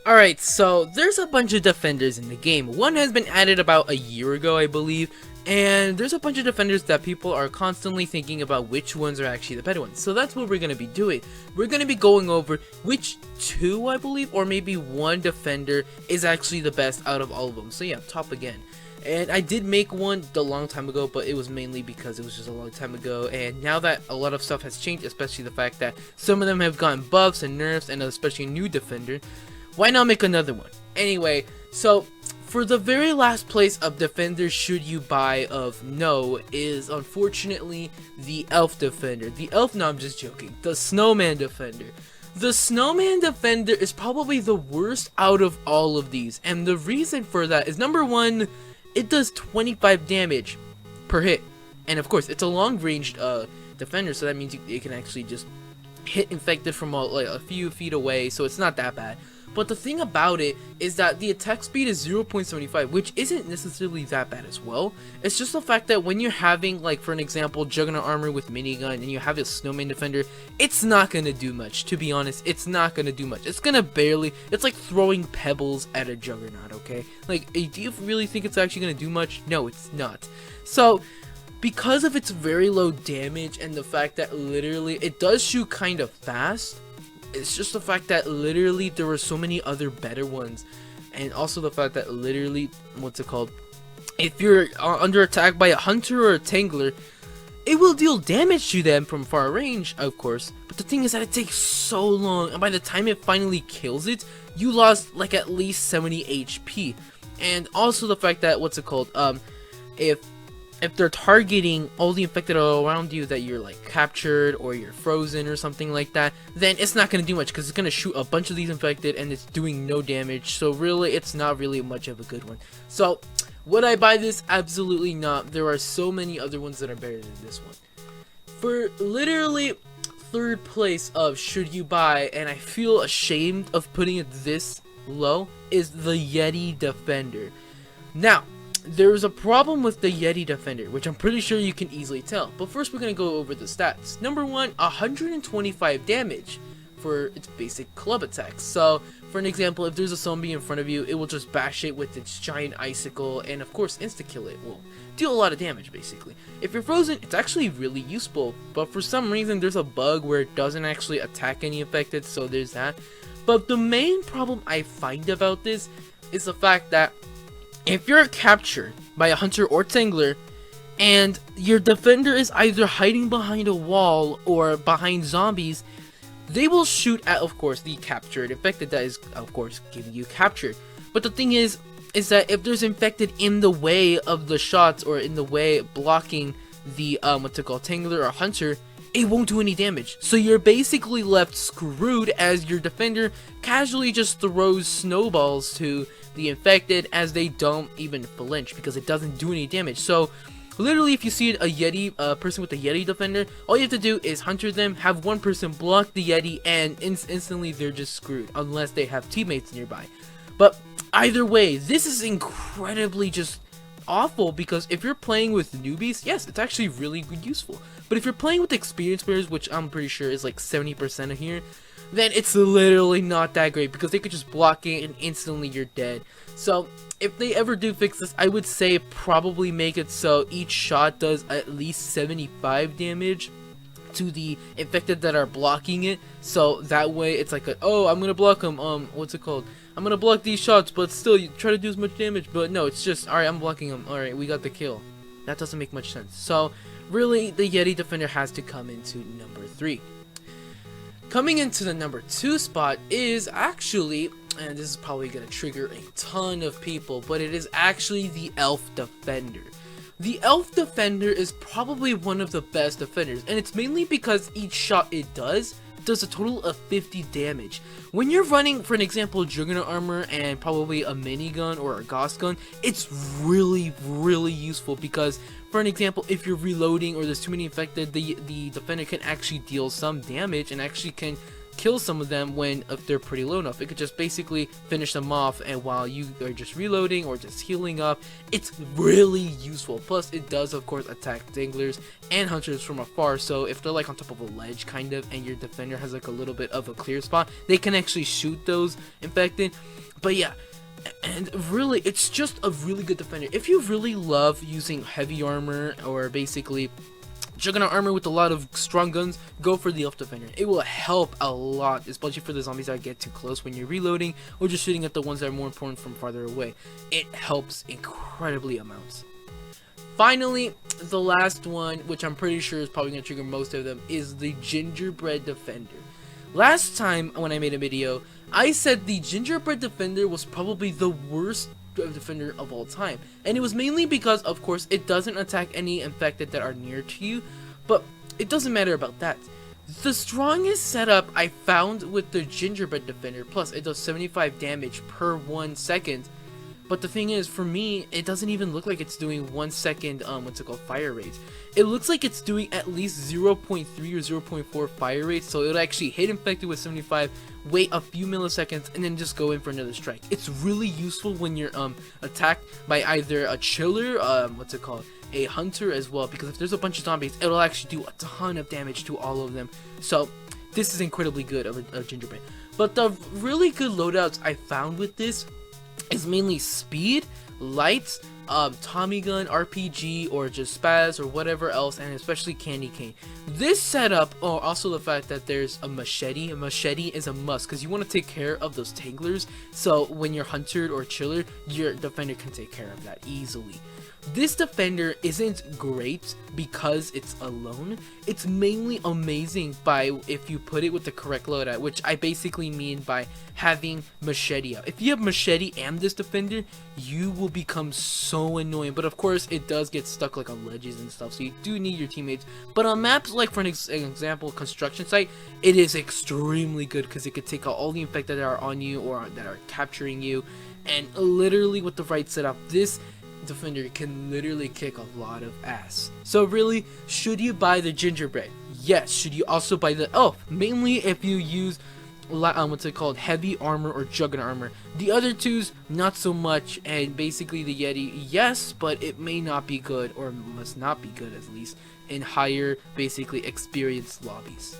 Alright, so there's a bunch of defenders in the game. One has been added about a year ago, I believe, and there's a bunch of defenders that people are constantly thinking about which ones are actually the better ones. So that's what we're going to be doing. We're going to be going over which two, I believe, or maybe one defender is actually the best out of all of them. So yeah, top again. And I did make one a long time ago, but it was mainly because it was just a long time ago. And now that a lot of stuff has changed, especially the fact that some of them have gotten buffs and nerfs, and especially a new defender, why not make another one? Anyway, so for the very last place of defenders should you buy of no is unfortunately the elf defender. The elf, no, I'm just joking. The snowman defender. The snowman defender is probably the worst out of all of these. And the reason for that is, number one, it does 25 damage per hit. And of course, it's a long-ranged defender, so that means it can actually just hit infected from like a few feet away, so it's not that bad. But the thing about it is that the attack speed is 0.75, which isn't necessarily that bad as well. It's just the fact that when you're having, like, for an example, Juggernaut armor with minigun and you have a snowman defender, it's not gonna do much. To be honest, it's not gonna do much. It's gonna barely, it's like throwing pebbles at a Juggernaut, okay? Like, do you really think it's actually gonna do much? No, it's not. So because of its very low damage and the fact that literally it does shoot kind of fast, it's just the fact that literally there were so many other better ones, and also the fact that literally, what's it called, if you're under attack by a hunter or a tangler, it will deal damage to them from far range, of course, but the thing is that it takes so long, and by the time it finally kills it, you lost like at least 70 HP, and also the fact that, what's it called, if they're targeting all the infected all around you that you're like captured or you're frozen or something like that, then it's not going to do much because it's going to shoot a bunch of these infected and it's doing no damage. So really, it's not really much of a good one. So would I buy this? Absolutely not. There are so many other ones that are better than this one. For literally third place of should you buy, and I feel ashamed of putting it this low, is the Yeti Defender. Now, there's a problem with the Yeti Defender, which I'm pretty sure you can easily tell. But first we're going to go over the stats. Number one, 125 damage for its basic club attacks. So, for an example, if there's a zombie in front of you, it will just bash it with its giant icicle, and of course, insta-kill it will deal a lot of damage, basically. If you're frozen, it's actually really useful, but for some reason, there's a bug where it doesn't actually attack any infected, so there's that. But the main problem I find about this is the fact that if you're captured by a hunter or tangler, and your defender is either hiding behind a wall or behind zombies, they will shoot at, of course, the captured infected that is, of course, giving you captured. But the thing is that if there's infected in the way of the shots or in the way blocking the, what's it called, tangler or hunter, it won't do any damage. So you're basically left screwed as your defender casually just throws snowballs to the infected as they don't even flinch because it doesn't do any damage. So literally, if you see a Yeti, person with a Yeti defender, all you have to do is hunter them, have one person block the Yeti, and instantly they're just screwed unless they have teammates nearby. But either way, this is incredibly just awful because if you're playing with newbies, yes, it's actually really good, useful. But if you're playing with experienced players, which I'm pretty sure is like 70% of here, then it's literally not that great because they could just block it and instantly you're dead. So if they ever do fix this, I would say probably make it so each shot does at least 75 damage to the infected that are blocking it. So that way it's like, oh, I'm gonna block them. What's it called? I'm gonna block these shots, but still you try to do as much damage. But no, it's just, alright, I'm blocking them. Alright, we got the kill. That doesn't make much sense. So really, the Yeti Defender has to come into number 3. Coming into the number 2 spot is actually, and this is probably going to trigger a ton of people, but it is actually the Elf Defender. The Elf Defender is probably one of the best defenders, and it's mainly because each shot it does a total of 50 damage. When you're running, for an example, Juggernaut armor and probably a minigun or a Gauss gun, it's really useful because, for an example, if you're reloading or there's too many infected, the defender can actually deal some damage and actually can kill some of them if they're pretty low enough. It could just basically finish them off, and while you are just reloading or just healing up, it's really useful. Plus it does of course attack danglers and hunters from afar, so if they're like on top of a ledge kind of, and your defender has like a little bit of a clear spot, they can actually shoot those infected. But yeah, and really it's just a really good defender. If you really love using heavy armor or basically Juggernaut armor with a lot of strong guns, go for the elf defender. It will help a lot, especially for the zombies that get too close when you're reloading, or just shooting at the ones that are more important from farther away. It helps incredibly amounts. Finally, the last one, which I'm pretty sure is probably going to trigger most of them, is the Gingerbread defender. Last time when I made a video, I said the Gingerbread defender was probably the worst defender of all time, and it was mainly because of course it doesn't attack any infected that are near to you, but it doesn't matter about that. The strongest setup I found with the Gingerbread defender, plus it does 75 damage per 1 second, but the thing is, for me, it doesn't even look like it's doing 1 second fire rates. It looks like it's doing at least 0.3 or 0.4 fire rates, so it'll actually hit infected with 75, wait a few milliseconds, and then just go in for another strike. It's really useful when you're attacked by either a chiller, a hunter as well, because if there's a bunch of zombies, it'll actually do a ton of damage to all of them. So this is incredibly good of a Gingerbread. But the really good loadouts I found with this is mainly speed, lights, Tommy gun, RPG, or just spaz, or whatever else, and especially candy cane. This setup, oh, also the fact that there's a machete. A machete is a must because you want to take care of those tanglers. So when you're hunted or chiller, your defender can take care of that easily. This defender isn't great because it's alone. It's mainly amazing by if you put it with the correct loadout, which I basically mean by having machete out. If you have machete and this defender, you will become so annoying. But of course, it does get stuck like on ledges and stuff, so you do need your teammates. But on maps like, for an example, construction site, it is extremely good because it could take out all the infected that are on you or that are capturing you. And literally with the right setup, this defender can literally kick a lot of ass. So really, should you buy the Gingerbread? Yes. Should you also buy the elf? Mainly if you use heavy armor or Juggernaut armor. The other twos, not so much, and basically the Yeti, yes, but it may not be good, or must not be good at least, in higher, basically experienced lobbies.